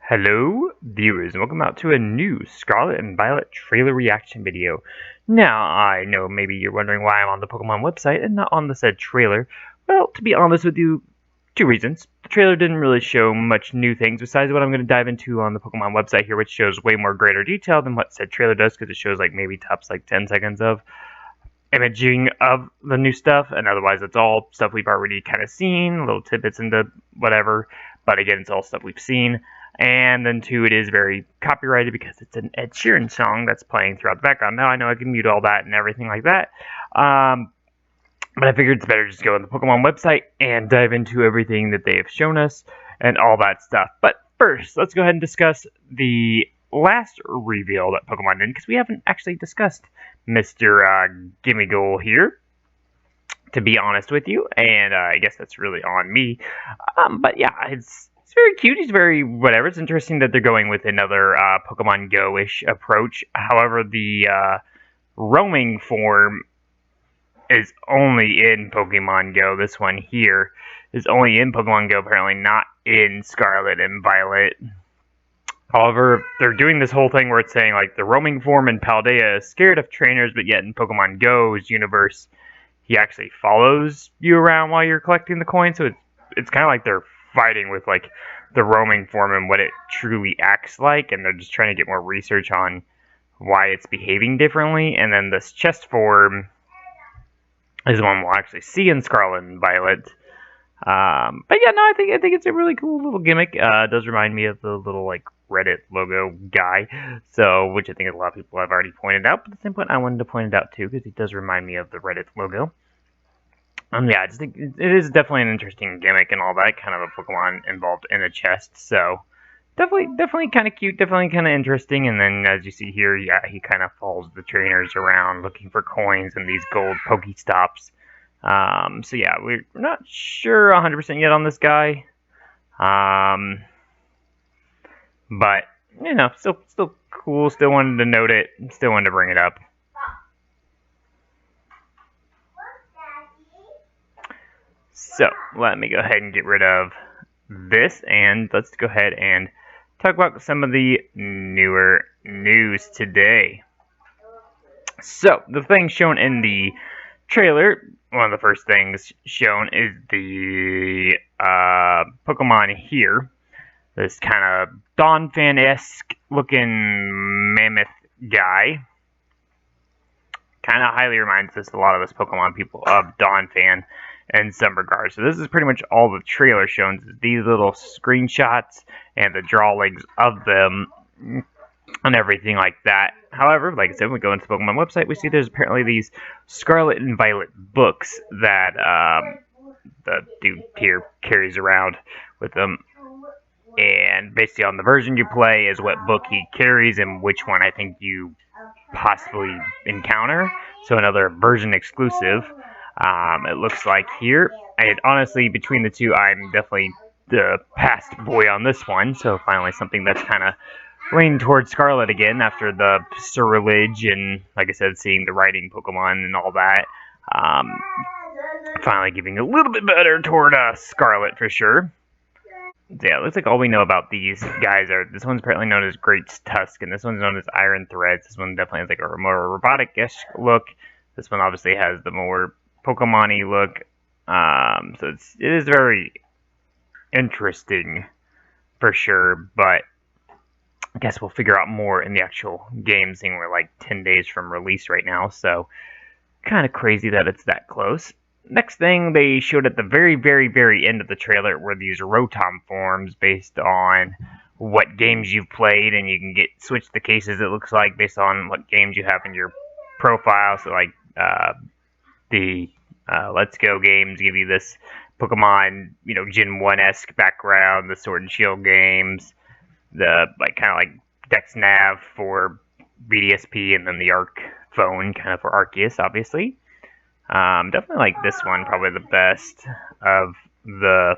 Hello, viewers, and welcome out to a new Scarlet and Violet trailer reaction video. Now, I know maybe you're wondering why I'm on the Pokemon website and not on the said trailer. Well, to be honest with you, two reasons. The trailer didn't really show much new things besides what I'm going to dive into on the Pokemon website here, which shows way more greater detail than what said trailer does, because it shows like maybe tops like 10 seconds of imaging of the new stuff, and otherwise it's all stuff we've already kind of seen, little tidbits into whatever, but again, it's all stuff we've seen. And then two, it is very copyrighted because it's an Ed Sheeran song that's playing throughout the background. Now I know I can mute all that and everything like that, but I figured it's better just go on the Pokemon website and dive into everything that they have shown us and all that stuff. But first, let's go ahead and discuss the last reveal that Pokemon did, because we haven't actually discussed Mr. Gimmighoul here, to be honest with you, and I guess that's really on me. But yeah, it's very cute. He's very whatever. It's interesting that they're going with another Pokemon Go-ish approach. However, the roaming form is only in Pokemon Go. This one here is only in Pokemon Go, apparently not in Scarlet and Violet. However, they're doing this whole thing where it's saying like the roaming form in Paldea is scared of trainers, but yet in Pokemon Go's universe, he actually follows you around while you're collecting the coins. So it's kind of like they're fighting with like the roaming form and what it truly acts like, and they're just trying to get more research on why it's behaving differently. And then this chest form is the one we'll actually see in Scarlet and Violet. But yeah, no, I think it's a really cool little gimmick. It does remind me of the little like Reddit logo guy, so which I think a lot of people have already pointed out. But at the same point, I wanted to point it out too because it does remind me of the Reddit logo. Yeah, I just think it is definitely an interesting gimmick and all that, kind of a Pokemon involved in a chest. So definitely kind of cute, definitely kind of interesting. And then as you see here, yeah, he kind of follows the trainers around looking for coins and these gold Pokestops. So yeah, we're not sure 100% yet on this guy. But you know, still cool. Still wanted to note it. Still wanted to bring it up. So let me go ahead and get rid of this, and let's go ahead and talk about some of the newer news today. So the thing shown in the trailer, one of the first things shown is the Pokemon here. This kind of Donphan-esque looking mammoth guy. Kind of highly reminds us a lot of us Pokemon people of Donphan in some regards. So this is pretty much all the trailer shows, these little screenshots and the drawings of them and everything like that. However, like I said, when we go into the Pokemon website, we see there's apparently these Scarlet and Violet books that the dude here carries around with them. And basically on the version you play is what book he carries and which one I think you possibly encounter. So another version exclusive. It looks like here. And honestly, between the two, I'm definitely the past boy on this one. So finally something that's kind of leaning towards Scarlet again after the Ceruledge and, like I said, seeing the writing Pokemon and all that. Finally giving a little bit better toward Scarlet for sure. Yeah, it looks like all we know about these guys are, this one's apparently known as Great Tusk, and this one's known as Iron Threads. This one definitely has like a more robotic-ish look. This one obviously has the more Pokemon-y look. So it is very interesting for sure, but I guess we'll figure out more in the actual game, seeing we're like 10 days from release right now, so kind of crazy that it's that close. Next thing they showed at the very end of the trailer were these Rotom forms based on what games you've played, and you can switch the cases, it looks like, based on what games you have in your profile. So like the Let's Go games give you this Pokemon, you know, Gen 1-esque background, the Sword and Shield games, the like kind of like Dex Nav for BDSP, and then the Arc phone kind of for Arceus, obviously. Definitely like this one, probably the best of the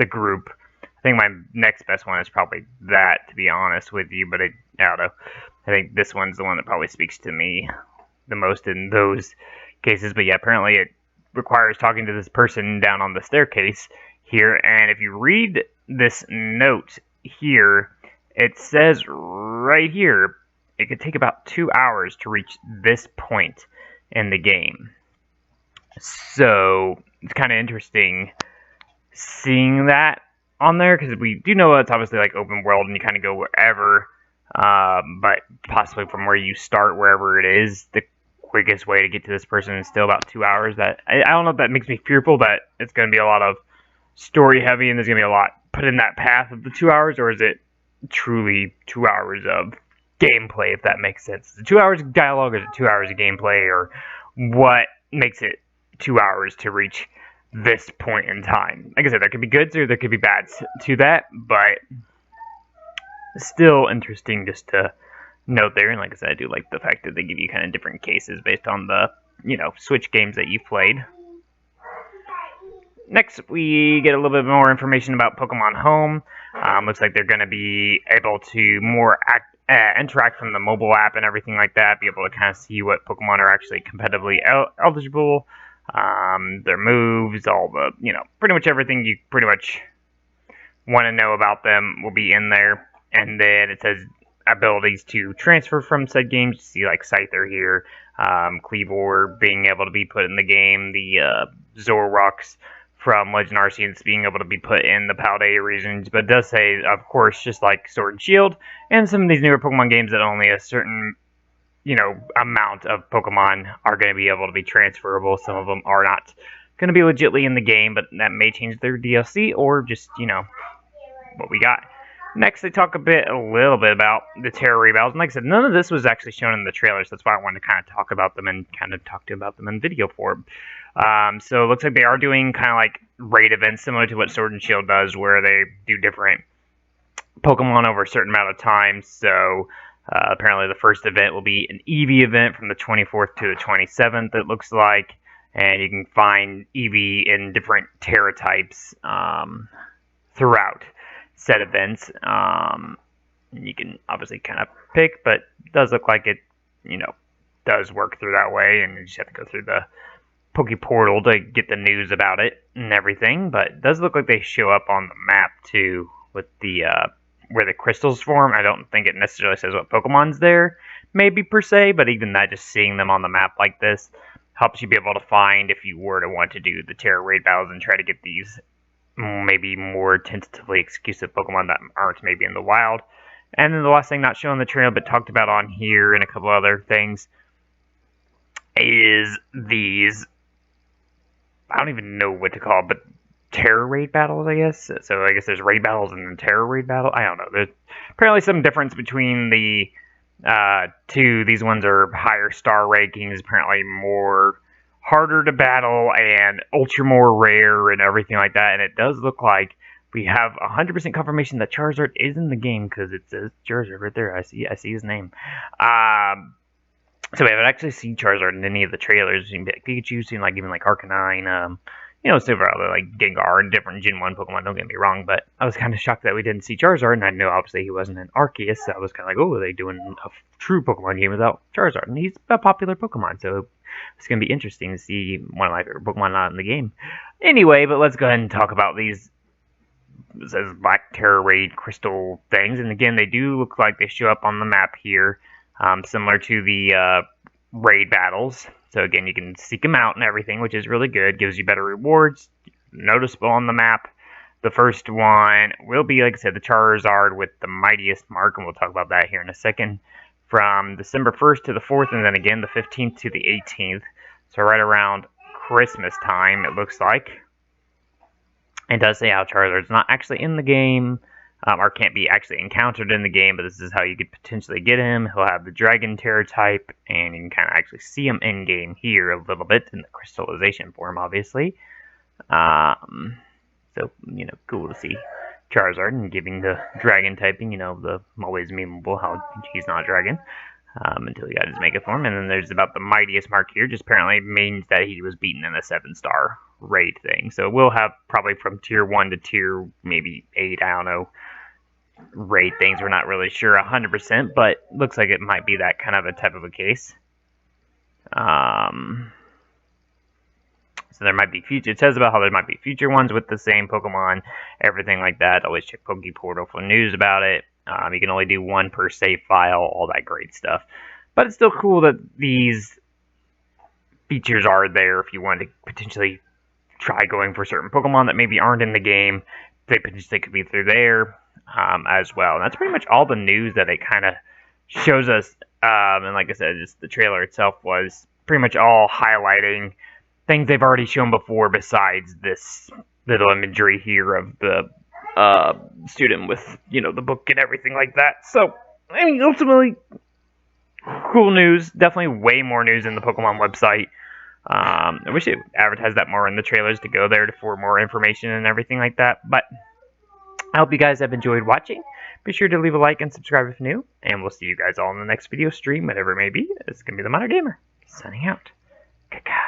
group. I think my next best one is probably that, to be honest with you, but I don't know. I think this one's the one that probably speaks to me the most in those cases. But yeah, apparently it requires talking to this person down on the staircase here, and if you read this note here, it says right here it could take about 2 hours to reach this point in the game. So it's kind of interesting seeing that on there, because we do know it's obviously like open world and you kind of go wherever, but possibly from where you start, wherever it is, the quickest way to get to this person is still about 2 hours. That I don't know if that makes me fearful that it's going to be a lot of story heavy and there's going to be a lot put in that path of the 2 hours, or is it truly 2 hours of gameplay, if that makes sense? Is it 2 hours of dialogue, or is it 2 hours of gameplay, or what makes it 2 hours to reach this point in time? Like I said, there could be goods or there could be bads to that, but still interesting just to note there. And like I said, I do like the fact that they give you kind of different cases based on the, Switch games that you've played. Next, we get a little bit more information about Pokemon Home. Looks like they're going to be able to more interact from the mobile app and everything like that, be able to kind of see what Pokemon are actually competitively eligible, their moves, all the, pretty much everything you pretty much want to know about them will be in there. And then it says abilities to transfer from said games. You see like Scyther here, Cleavor being able to be put in the game, the Zoroarks from Legend Arceus being able to be put in the Paldea regions, but it does say, of course, just like Sword and Shield, and some of these newer Pokemon games, that only a certain, amount of Pokemon are going to be able to be transferable. Some of them are not going to be legitly in the game, but that may change their DLC, or just, what we got. Next, they talk a little bit about the Terra Ray battles, and like I said, none of this was actually shown in the trailer, so that's why I wanted to kind of talk about them and kind of talk to you about them in video form. So it looks like they are doing kind of like raid events similar to what Sword and Shield does, where they do different Pokemon over a certain amount of time. So apparently the first event will be an Eevee event from the 24th to the 27th, it looks like. And you can find Eevee in different Terra types throughout said events. You can obviously kind of pick, but it does look like it, does work through that way. And you just have to go through the Poke Portal to get the news about it and everything, but it does look like they show up on the map too, with the where the crystals form. I don't think it necessarily says what Pokemon's there, maybe per se, but even that, just seeing them on the map like this helps you be able to find, if you were to want to do the Terra Raid battles and try to get these maybe more tentatively exclusive Pokemon that aren't maybe in the wild. And then the last thing not shown in the trailer but talked about on here and a couple other things is these, I don't even know what to call it, but Terra Raid battles, I guess. So I guess there's raid battles and then Terra Raid battle. I don't know. There's apparently some difference between the two. These ones are higher star rankings, apparently more harder to battle and ultra more rare and everything like that. And it does look like we have 100% confirmation that Charizard is in the game, because it says Charizard right there. I see his name. So we haven't actually seen Charizard in any of the trailers. We've seen Pikachu, seen even like Arcanine, several other like Gengar and different Gen 1 Pokemon, don't get me wrong, but I was kind of shocked that we didn't see Charizard, and I know obviously he wasn't in Arceus, so I was kind of like, oh, are they doing a true Pokemon game without Charizard? And he's a popular Pokemon, so it's going to be interesting to see one of my favorite Pokemon not in the game. Anyway, but let's go ahead and talk about these, it says Black Terra Raid crystal things, and again, they do look like they show up on the map here. Similar to the raid battles. So again, you can seek them out and everything, which is really good. Gives you better rewards, noticeable on the map. The first one will be, like I said, the Charizard with the mightiest mark, and we'll talk about that here in a second. From December 1st to the 4th, and then again the 15th to the 18th. So right around Christmas time, it looks like. It does say how Charizard's not actually in the game, or can't be actually encountered in the game, but this is how you could potentially get him. He'll have the Dragon Terror type, and you can kind of actually see him in-game here a little bit in the crystallization form, obviously. So, cool to see Charizard and giving the Dragon typing, the always memeable how he's not Dragon, until he got his Mega form. And then there's about the mightiest mark here, just apparently means that he was beaten in a 7-star raid thing. So we'll have probably from tier 1 to tier maybe 8, I don't know, raid things. We're not really sure 100%, but looks like it might be that kind of a type of a case. So there might be future. It says about how there might be future ones with the same Pokemon, everything like that. Always check Poke Portal for news about it. You can only do one per save file, all that great stuff. But it's still cool that these features are there if you want to potentially try going for certain Pokemon that maybe aren't in the game. They potentially could be through there as well. And that's pretty much all the news that it kind of shows us. And like I said, just the trailer itself was pretty much all highlighting things they've already shown before, besides this little imagery here of the student with, the book and everything like that. So, I mean, ultimately, cool news. Definitely way more news in the Pokemon website. I wish it advertised that more in the trailers to go there for more information and everything like that. But I hope you guys have enjoyed watching. Be sure to leave a like and subscribe if new. And we'll see you guys all in the next video stream, whatever it may be. It's going to be the Modern Gamer, signing out. Caca.